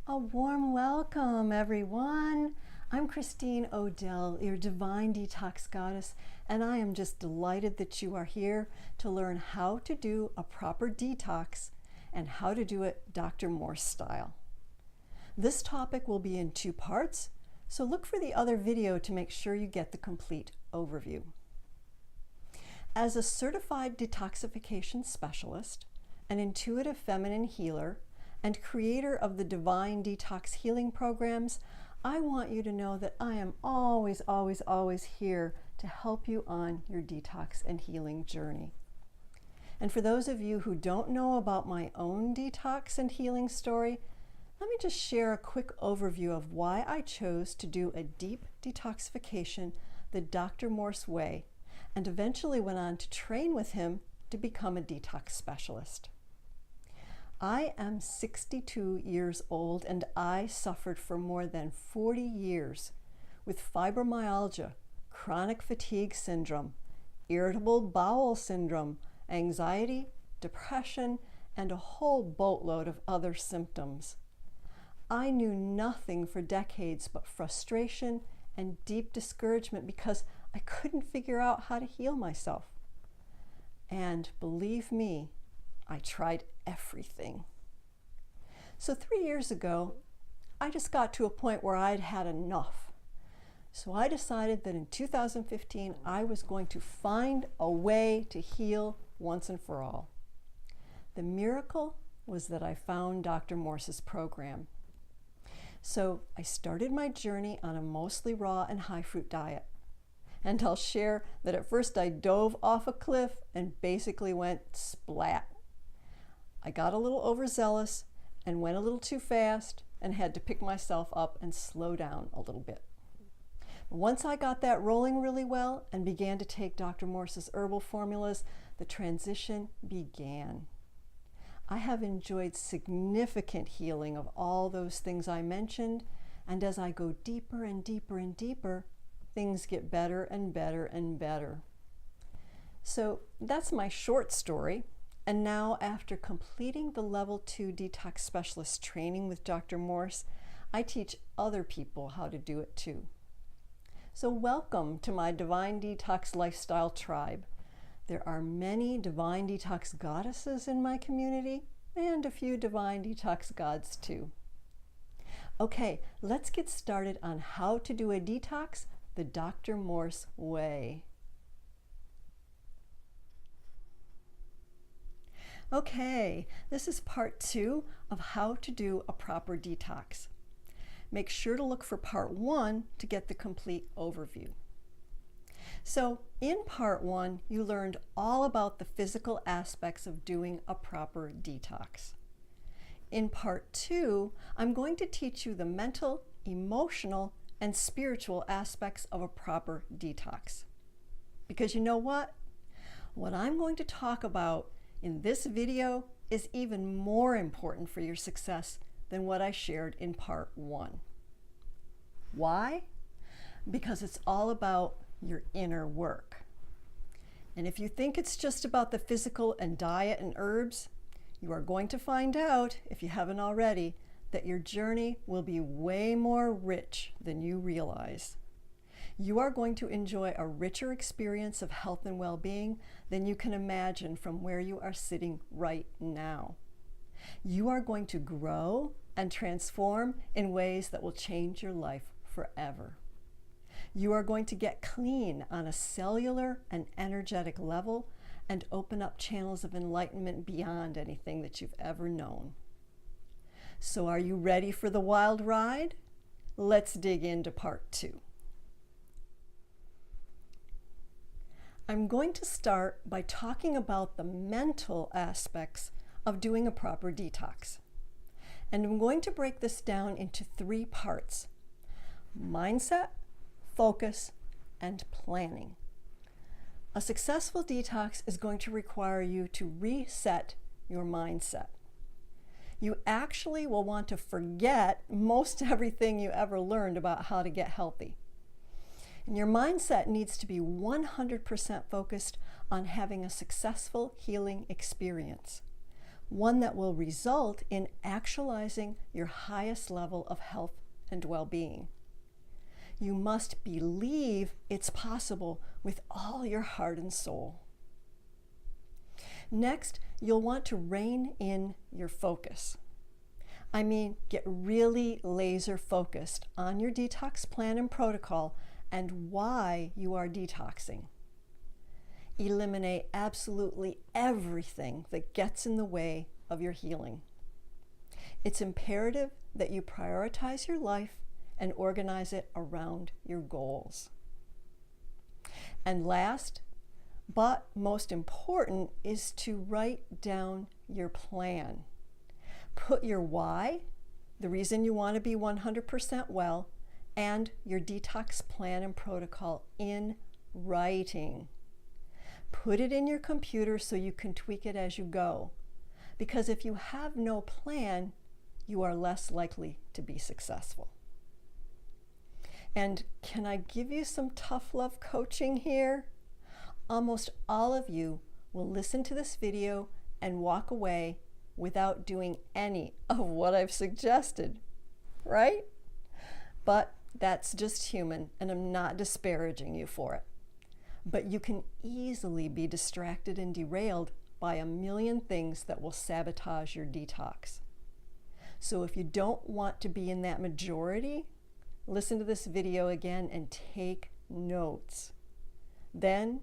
A warm welcome, everyone. I'm Christine Odell, your Divine Detox Goddess, and I am just delighted that you are here to learn how to do a proper detox and how to do it Dr. Morse style. This topic will be in 2 parts, so look for the other video to make sure you get the complete overview. As a certified detoxification specialist, an intuitive feminine healer, and creator of the Divine Detox healing programs, I want you to know that I am always here to help you on your detox and healing journey. And for those of you who don't know about my own detox and healing story, let me just share a quick overview of why I chose to do a deep detoxification the Dr. Morse way, and eventually went on to train with him to become a detox specialist. I am 62 years old and I suffered for more than 40 years with fibromyalgia, chronic fatigue syndrome, irritable bowel syndrome, anxiety, depression, and a whole boatload of other symptoms. I knew nothing for decades but frustration and deep discouragement because I couldn't figure out how to heal myself. And believe me, I tried everything. So 3 years ago, I just got to a point where I'd had enough. So I decided that in 2015, I was going to find a way to heal once and for all. The miracle was that I found Dr. Morse's program. So I started my journey on a mostly raw and high fruit diet. And I'll share that at first I dove off a cliff and basically went splat. I got a little overzealous and went a little too fast and had to pick myself up and slow down a little bit. Once I got that rolling really well and began to take Dr. Morse's herbal formulas, the transition began. I have enjoyed significant healing of all those things I mentioned, and as I go deeper and deeper and deeper, things get better and better and better. So that's my short story. And now, after completing the Level 2 Detox Specialist training with Dr. Morse, I teach other people how to do it too. So welcome to my Divine Detox Lifestyle Tribe. There are many Divine Detox Goddesses in my community, and a few Divine Detox Gods too. Okay, let's get started on how to do a detox the Dr. Morse way. Okay, this is part 2 of how to do a proper detox. Make sure to look for part 1 to get the complete overview. So in part 1, you learned all about the physical aspects of doing a proper detox. In part 2, I'm going to teach you the mental, emotional, and spiritual aspects of a proper detox. Because you know what? What I'm going to talk about in this video is even more important for your success than what I shared in part 1. Why? Because it's all about your inner work. And if you think it's just about the physical and diet and herbs, you are going to find out, if you haven't already, that your journey will be way more rich than you realize. You are going to enjoy a richer experience of health and well-being than you can imagine from where you are sitting right now. You are going to grow and transform in ways that will change your life forever. You are going to get clean on a cellular and energetic level and open up channels of enlightenment beyond anything that you've ever known. So are you ready for the wild ride? Let's dig into part 2. I'm going to start by talking about the mental aspects of doing a proper detox. And I'm going to break this down into 3 parts: mindset, focus, and planning. A successful detox is going to require you to reset your mindset. You actually will want to forget most everything you ever learned about how to get healthy. And your mindset needs to be 100% focused on having a successful healing experience. one that will result in actualizing your highest level of health and well-being. You must believe it's possible with all your heart and soul. Next, you'll want to rein in your focus. I mean, get really laser focused on your detox plan and protocol and why you are detoxing. Eliminate absolutely everything that gets in the way of your healing. It's imperative that you prioritize your life and organize it around your goals. And last, but most important, is to write down your plan. Put your why, the reason you want to be 100% well, and your detox plan and protocol in writing. Put it in your computer so you can tweak it as you go. Because if you have no plan, you are less likely to be successful. And can I give you some tough love coaching here? Almost all of you will listen to this video and walk away without doing any of what I've suggested, right? But that's just human, and I'm not disparaging you for it. But you can easily be distracted and derailed by a million things that will sabotage your detox. So if you don't want to be in that majority, listen to this video again and take notes. Then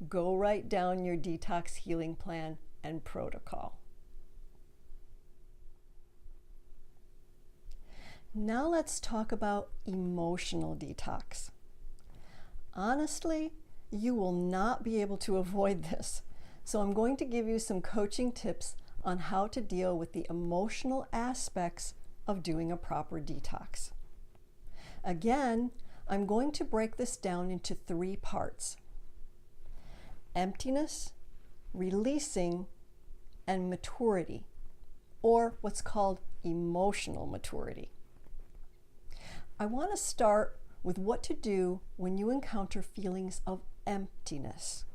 go write down your detox healing plan and protocol. Now let's talk about emotional detox. Honestly, you will not be able to avoid this. So I'm going to give you some coaching tips on how to deal with the emotional aspects of doing a proper detox. Again, I'm going to break this down into 3 parts: emptiness, releasing, and maturity, or what's called emotional maturity. I want to start with what to do when you encounter feelings of emptiness.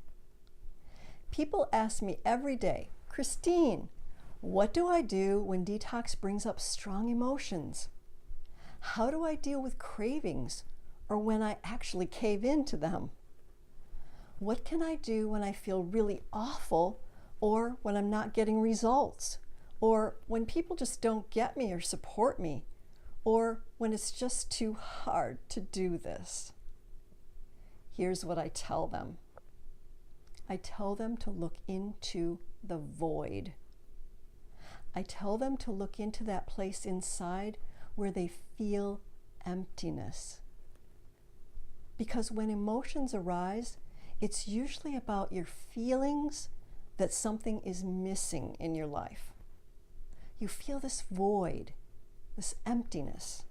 People ask me every day, Christine, what do I do when detox brings up strong emotions? How do I deal with cravings or when I actually cave into them? What can I do when I feel really awful or when I'm not getting results? Or when people just don't get me or support me? Or when it's just too hard to do this? Here's what I tell them. I tell them to look into the void. I tell them to look into that place inside where they feel emptiness. Because when emotions arise, it's usually about your feelings that something is missing in your life. You feel this void, this emptiness.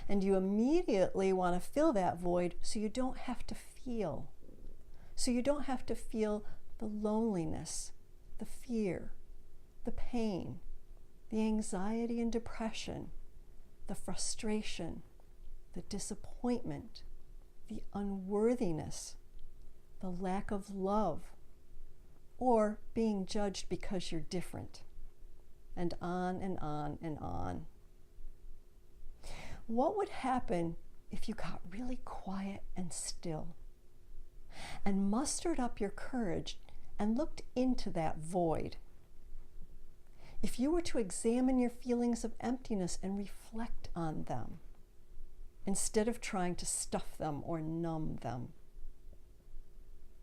And you immediately want to fill that void so you don't have to feel. So you don't have to feel the loneliness, the fear, the pain, the anxiety and depression, the frustration, the disappointment, the unworthiness, the lack of love, or being judged because you're different, and on and on and on. What would happen if you got really quiet and still and mustered up your courage and looked into that void? If you were to examine your feelings of emptiness and reflect on them, instead of trying to stuff them or numb them.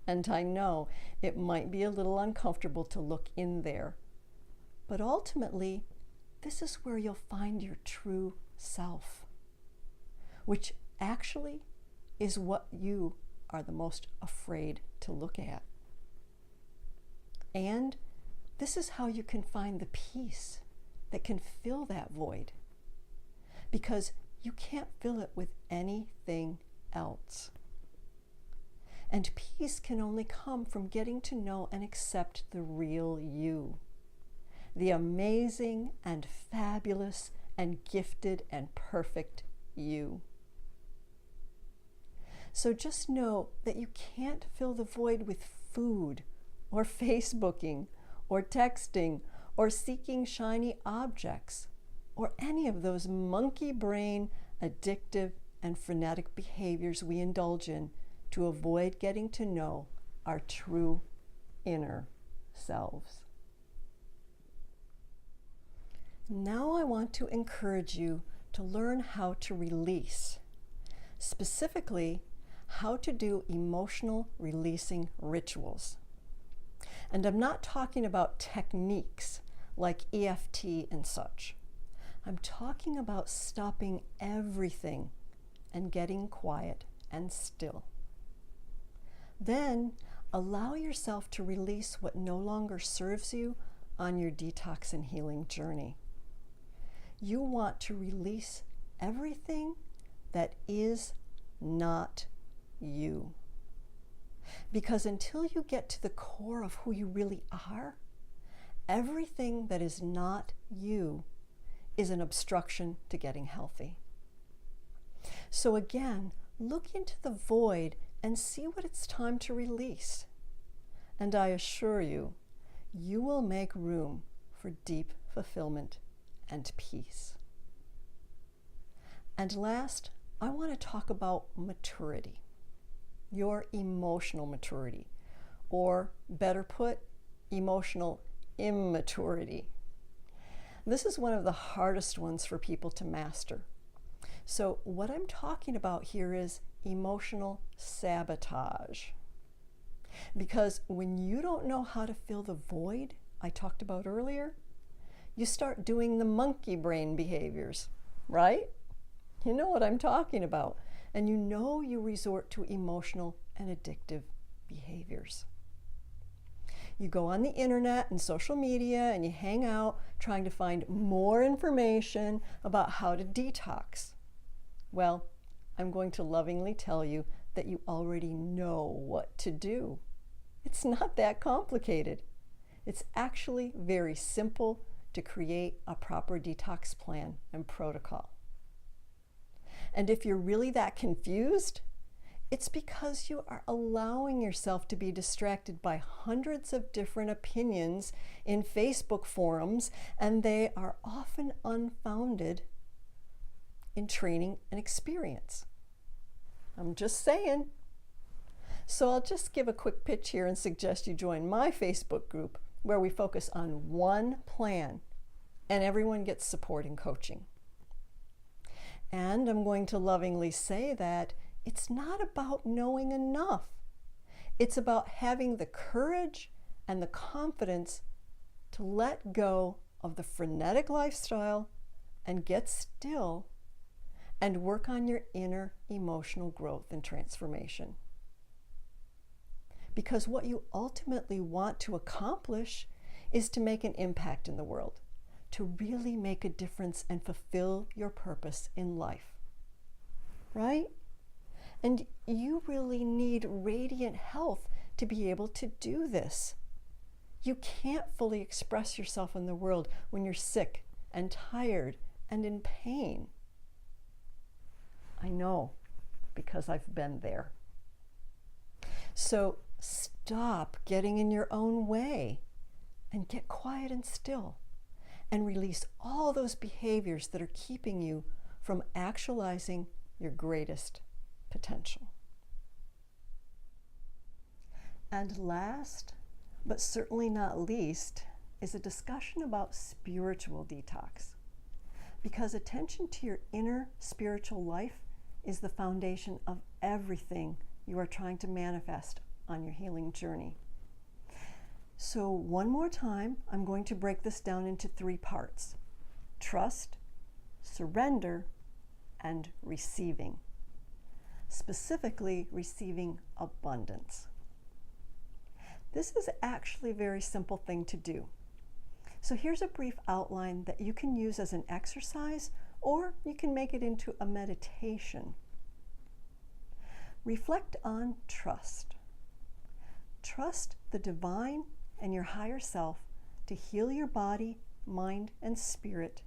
And I know it might be a little uncomfortable to look in there, but ultimately, this is where you'll find your true self, which actually is what you are the most afraid to look at. And this is how you can find the peace that can fill that void, because you can't fill it with anything else. And peace can only come from getting to know and accept the real you, the amazing and fabulous and gifted and perfect you. So just know that you can't fill the void with food or Facebooking or texting or seeking shiny objects or any of those monkey brain addictive and frenetic behaviors we indulge in to avoid getting to know our true inner selves. Now I want to encourage you to learn how to release, specifically how to do emotional releasing rituals. And I'm not talking about techniques like EFT and such. I'm talking about stopping everything and getting quiet and still. Then allow yourself to release what no longer serves you on your detox and healing journey. You want to release everything that is not you. Because until you get to the core of who you really are, everything that is not you is an obstruction to getting healthy. So again, look into the void and see what it's time to release. And I assure you, you will make room for deep fulfillment and peace. And last, I want to talk about maturity, your emotional maturity, or better put, emotional immaturity. This is one of the hardest ones for people to master. So what I'm talking about here is emotional sabotage. Because when you don't know how to fill the void I talked about earlier, you start doing the monkey brain behaviors, right? You know what I'm talking about. And you know you resort to emotional and addictive behaviors. You go on the internet and social media and you hang out trying to find more information about how to detox. Well, I'm going to lovingly tell you that you already know what to do. It's not that complicated. It's actually very simple to create a proper detox plan and protocol. And if you're really that confused, it's because you are allowing yourself to be distracted by hundreds of different opinions in Facebook forums, and they are often unfounded in training and experience. I'm just saying. So I'll just give a quick pitch here and suggest you join my Facebook group where we focus on one plan and everyone gets support and coaching. And I'm going to lovingly say that it's not about knowing enough. It's about having the courage and the confidence to let go of the frenetic lifestyle and get still and work on your inner emotional growth and transformation. Because what you ultimately want to accomplish is to make an impact in the world, to really make a difference and fulfill your purpose in life, right? And you really need radiant health to be able to do this. You can't fully express yourself in the world when you're sick and tired and in pain. I know, because I've been there. So stop getting in your own way and get quiet and still and release all those behaviors that are keeping you from actualizing your greatest potential. And last, but certainly not least, is a discussion about spiritual detox. Because attention to your inner spiritual life is the foundation of everything you are trying to manifest on your healing journey. So one more time, I'm going to break this down into 3 parts: trust, surrender, and receiving. Specifically, receiving abundance. This is actually a very simple thing to do. So here's a brief outline that you can use as an exercise, or you can make it into a meditation. Reflect on trust. Trust the divine and your higher self to heal your body, mind, and spirit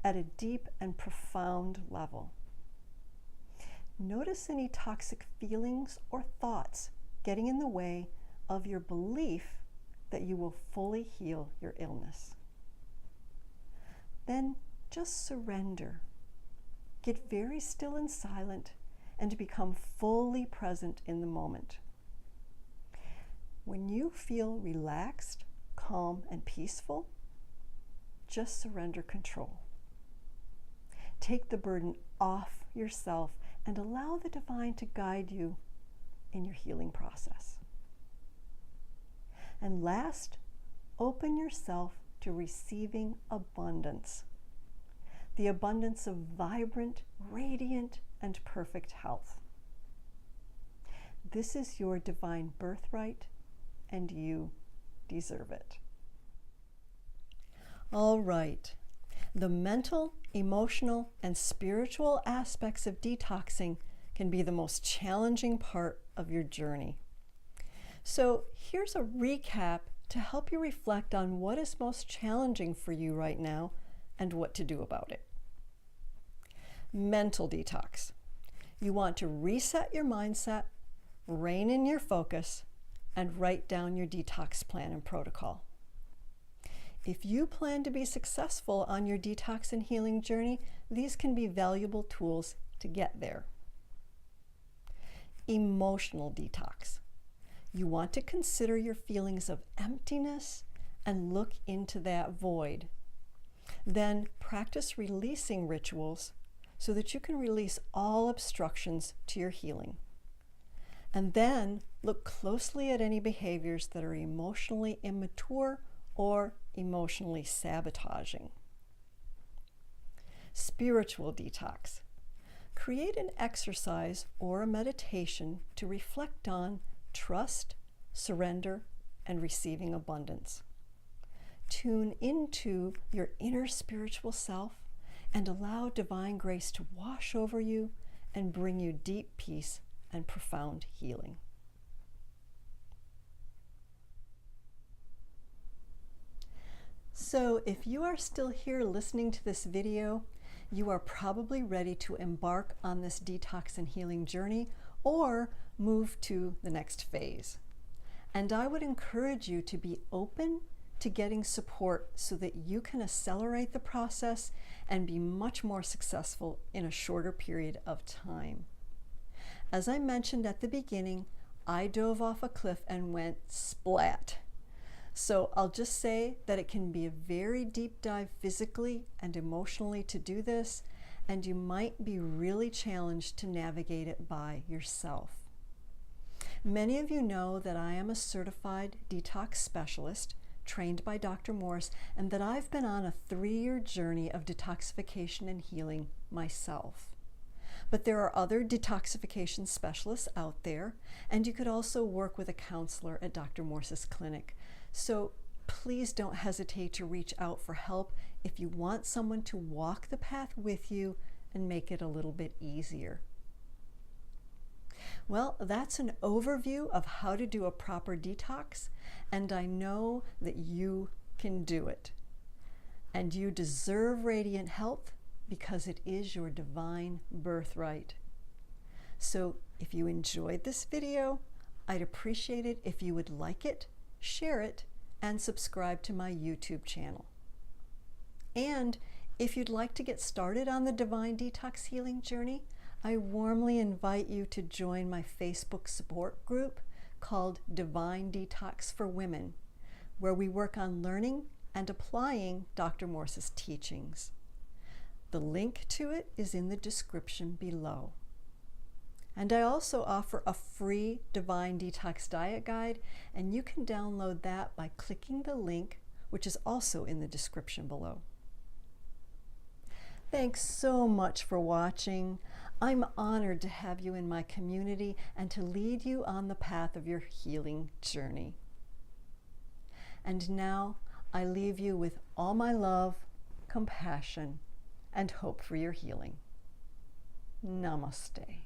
at a deep and profound level. Notice any toxic feelings or thoughts getting in the way of your belief that you will fully heal your illness. Then just surrender. Get very still and silent and become fully present in the moment. When you feel relaxed, calm, and peaceful, just surrender control. Take the burden off yourself and allow the divine to guide you in your healing process. And last, open yourself to receiving abundance. The abundance of vibrant, radiant, and perfect health. This is your divine birthright, and you deserve it. All right. The mental, emotional, and spiritual aspects of detoxing can be the most challenging part of your journey. So here's a recap to help you reflect on what is most challenging for you right now and what to do about it. Mental detox. You want to reset your mindset, rein in your focus, and write down your detox plan and protocol. If you plan to be successful on your detox and healing journey, these can be valuable tools to get there. Emotional detox. You want to consider your feelings of emptiness and look into that void. Then practice releasing rituals so that you can release all obstructions to your healing. And then look closely at any behaviors that are emotionally immature or emotionally sabotaging. Spiritual detox. Create an exercise or a meditation to reflect on trust, surrender, and receiving abundance. Tune into your inner spiritual self and allow divine grace to wash over you and bring you deep peace and profound healing. So if you are still here listening to this video, you are probably ready to embark on this detox and healing journey or move to the next phase. And I would encourage you to be open to getting support so that you can accelerate the process and be much more successful in a shorter period of time. As I mentioned at the beginning, I dove off a cliff and went splat. So I'll just say that it can be a very deep dive physically and emotionally to do this, and you might be really challenged to navigate it by yourself. Many of you know that I am a certified detox specialist trained by Dr. Morse, and that I've been on a 3-year journey of detoxification and healing myself. But there are other detoxification specialists out there, and you could also work with a counselor at Dr. Morse's clinic. So please don't hesitate to reach out for help if you want someone to walk the path with you and make it a little bit easier. Well, that's an overview of how to do a proper detox, and I know that you can do it. And you deserve radiant health because it is your divine birthright. So if you enjoyed this video, I'd appreciate it if you would like it, share it, and subscribe to my YouTube channel. And if you'd like to get started on the Divine Detox Healing journey, I warmly invite you to join my Facebook support group called Divine Detox for Women, where we work on learning and applying Dr. Morse's teachings. The link to it is in the description below. And I also offer a free Divine Detox Diet Guide, and you can download that by clicking the link, which is also in the description below. Thanks so much for watching. I'm honored to have you in my community and to lead you on the path of your healing journey. And now I leave you with all my love, compassion, and hope for your healing. Namaste.